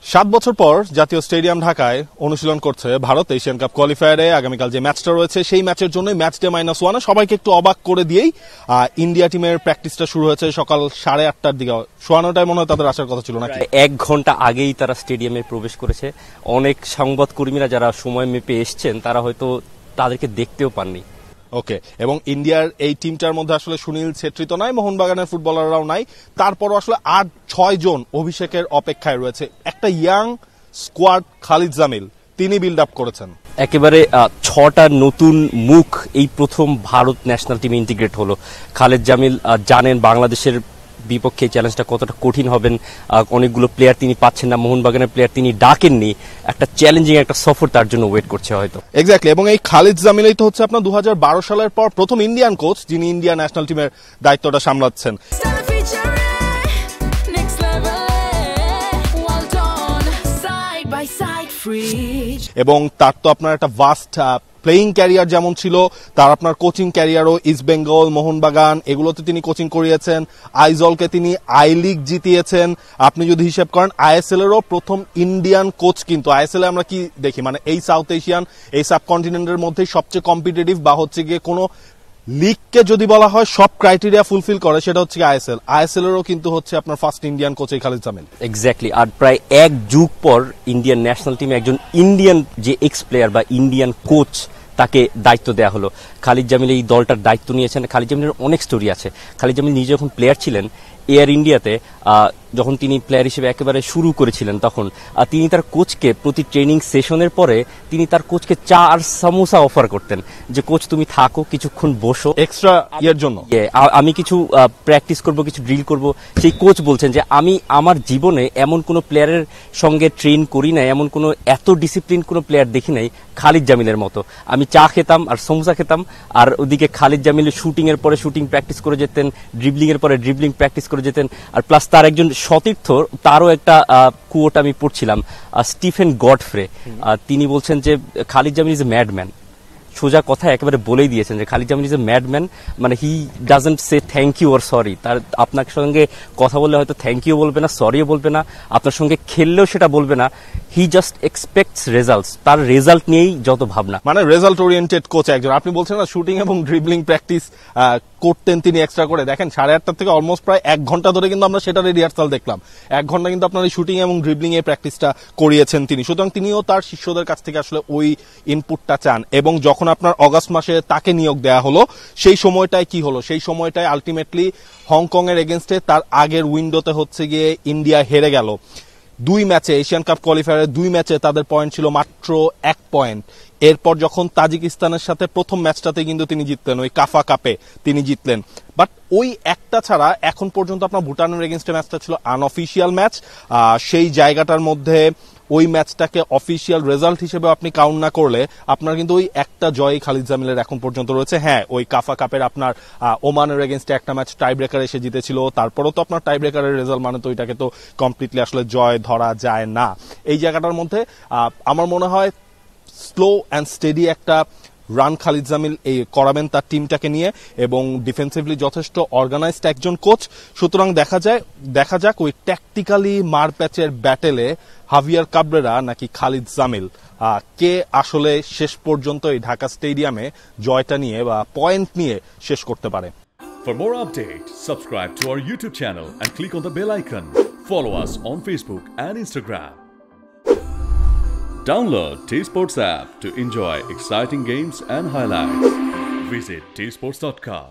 7 বছর পর জাতীয় স্টেডিয়াম ঢাকায় অনুশীলন করছে ভারত এশিয়ান কাপ কোয়ালিফায়ারে। আগামীকাল যে ম্যাচটা রয়েছে সেই ম্যাচের জন্য ম্যাচ ডে -1 সবাইকে একটু অবাক করে দিয়েই ইন্ডিয়া টিমের প্র্যাকটিসটা শুরু হয়েছে সকাল 8:30টার দিকে। শোয়ানোটাই মনে হয় তাদের আসার কথা ছিল নাকি? 1 ঘন্টা আগেই তারা স্টেডিয়ামে প্রবেশ করেছে। অনেক সংবাদকর্মীরা যারা সময় মেপে এসছেন তারা হয়তো তাদেরকে দেখতেও পাননি। ওকে, এবং ইন্ডিয়ার এই টিমটার মধ্যে আসলে সুনীল ছেত্রী তো নাই, মোহনবাগানের ফুটবলাররাও নাই, তারপরও আসলে 8-6 জন অভিষেকের অপেক্ষায় রয়েছে। একটা ইয়াং স্কোয়াড খালিদ জামিল তিনি বিল্ড আপ করেছেন। একেবারে 6টা নতুন মুখ এই প্রথম ভারত ন্যাশনাল টিমে ইন্টিগ্রেট হলো। খালিদ জামিল জানেন বাংলাদেশের বিপক্ষে চ্যালেঞ্জটা কতটা কঠিন হবেন। অনেকগুলো প্লেয়ার তিনি পাচ্ছেন না, মোহনবাগানের প্লেয়ার তিনি ডাকেননি। একটা চ্যালেঞ্জিং একটা সফর তার জন্য ওয়েট করছে হয়তো। এক্স্যাক্টলি, এবং এই খালিদ জামিলই তো হচ্ছে আপনার 2012 সালের পর প্রথম ইন্ডিয়ান কোচ যিনি ইন্ডিয়া ন্যাশনাল টিমের দায়িত্বটা সামলাচ্ছেন। এবং তার তো আপনার একটা ভাস্ট প্লেইং ক্যারিয়ার যেমন ছিল, তার আপনার কোচিং ক্যারিয়ারও ইস্ট বেঙ্গল, মোহনবাগান এগুলোতে তিনি কোচিং করিয়েছেন। আইজলকে তিনি আই লিগ জিতিয়েছেন। আপনি যদি হিসেব করেন আইএসএল এরও প্রথম ইন্ডিয়ান কোচ, কিন্তু আইএসএল এ আমরা কি দেখি, মানে এই সাউথ এশিয়ান এই সাবকন্টিনেন্টের মধ্যে সবচেয়ে কম্পিটিটিভ বা হচ্ছে গিয়ে কোনো লিগকে যদি বলা হয় সব ক্রাইটেরিয়া ফুলফিল করে সেটা হচ্ছে আইএসএল এরও কিন্তু হচ্ছে আপনার ফার্স্ট ইন্ডিয়ান কোচ এই খালিদ জামিল। এক্স্যাক্টলি, আর প্রায় 1 যুগ পর ইন্ডিয়ান ন্যাশনাল টিমে একজন ইন্ডিয়ান যে এক্স প্লেয়ার বা ইন্ডিয়ান কোচ তাকে দায়িত্ব দেওয়া হলো। খালিদ জামিল এই দলটার দায়িত্ব নিয়েছেন। খালিদ জামিলের অনেক স্টোরি আছে। খালিদ জামিল নিজে যখন প্লেয়ার ছিলেন এয়ার ইন্ডিয়াতে, যখন তিনি প্লেয়ার হিসেবে একেবারে শুরু করেছিলেন তখন তিনি তার কোচকে প্রতি ট্রেনিং সেশনের পরে তিনি তার কোচকে চা আর সামোসা অফার করতেন যে কোচ তুমি থাকো কিছুক্ষণ বসো এক্সট্রা ইয়ার জন্য, আমি কিছু প্র্যাকটিস করব, কিছু ড্রিল করব। সেই কোচ বলছেন যে আমি আমার জীবনে এমন কোনো প্লেয়ারের সঙ্গে ট্রেন করি নাই, এমন কোনো এত ডিসিপ্লিন কোনো প্লেয়ার দেখি নাই খালিদ জামিলের মতো। আমি চা খেতাম আর সমোসা খেতাম, আর ওদিকে খালিদ জামিল শুটিং এর পরে শুটিং প্র্যাকটিস করে যেতেন, ড্রিবলিং এর পরে ড্রিবলিং প্র্যাকটিস করে যেতেন। আর প্লাস তার একজন সতীর্থ, তারও একটা কোট আমি পড়ছিলাম, স্টিফেন গডফ্রে, তিনি বলছেন যে Khalid Jamil is a madman. সোজা কথা একেবারে বলেই দিয়েছেন যে Khalid Jamil is a madman, মানে he doesn't say thank you or sorry. তার আপনার সঙ্গে কথা বললে হয়তো থ্যাংক ইউ বলবে না, সরিও বলবে না, আপনার সঙ্গে খেললেও সেটা বলবে না। হি জাস্ট এক্সপেক্টস রেজাল্টস, তার রেজাল্ট নিয়েই যত ভাবনা, মানে রেজাল্ট ওরিয়েন্টেড কোচ একজন। আপনি বলছেন না শুটিং এবং ড্রিবলিং প্র্যাকটিস করতেন তিনি এক্সট্রা করে। দেখেন 8:30 থেকে অলমোস্ট প্রায় 1 ঘন্টা ধরে কিন্তু আমরা সেটার রিহার্সাল দেখলাম। 1 ঘন্টা কিন্তু আপনার এই শুটিং এবং ড্রিবলিং এর প্র্যাকটিসটা করিয়েছেন তিনি। সুতরাং তিনিও তার শিষ্যদের কাছ থেকে আসলে ওই ইনপুটটা চান। এবং যখন আপনার অগাস্ট মাসে তাকে নিয়োগ দেওয়া হলো সেই সময়টায় কি হলো, সেই সময়টায় আলটিমেটলি হংকং এর এগেনস্টে তার আগের উইন্ডোতে হচ্ছে গিয়ে ইন্ডিয়া হেরে গেল। 2 ম্যাচে এশিয়ান কাপ কোয়ালিফায়ারের 2 ম্যাচে তাদের পয়েন্ট ছিল মাত্র 1 পয়েন্ট। এরপর যখন তাজিকিস্তানের সাথে প্রথম ম্যাচটাতে কিন্তু তিনি জিতলেন, ওই কাফা কাপে তিনি জিতলেন। বাট ওই একটা ছাড়া এখন পর্যন্ত আপনার ভুটানের এগেনস্টে ম্যাচটা ছিল আনঅফিসিয়াল ম্যাচ। সেই জায়গাটার মধ্যে ওই ম্যাচটাকে অফিসিয়াল রেজাল্ট হিসেবে আপনি কাউন্ট না করলে আপনার কিন্তু ওই একটা জয়ই খালিদ জামিলের এখন পর্যন্ত রয়েছে। হ্যাঁ, ওই কাফা কাপের আপনার ওমানের এগেনস্টে একটা ম্যাচ টাই ব্রেকার এসে জিতেছিল, তারপরও তো আপনার টাই ব্রেকারের রেজাল্ট মানে তো ওইটাকে তো কমপ্লিটলি আসলে জয় ধরা যায় না। এই জায়গাটার মধ্যে আমার মনে হয় স্লো অ্যান্ড স্টেডি একটা রান খালিদ জামিল এই করাবেন তার টিমটাকে নিয়ে, এবং ডিফেন্সিভলি যথেষ্ট অর্গানাইজড একজন কোচ। সুতরাং দেখা যাক ওই ট্যাকটিক্যালি মারপ্যাচের ব্যাটেলে হাভিয়ার কাবরেরা নাকি খালিদ জামিল কে আসলে শেষ পর্যন্ত এই ঢাকা স্টেডিয়ামে জয়টা নিয়ে বা পয়েন্ট নিয়ে শেষ করতে পারে। For more updates, subscribe to our YouTube channel and click on the bell icon. Follow us on Facebook and Instagram. Download T-Sports app to enjoy exciting games and highlights. Visit tsports.com.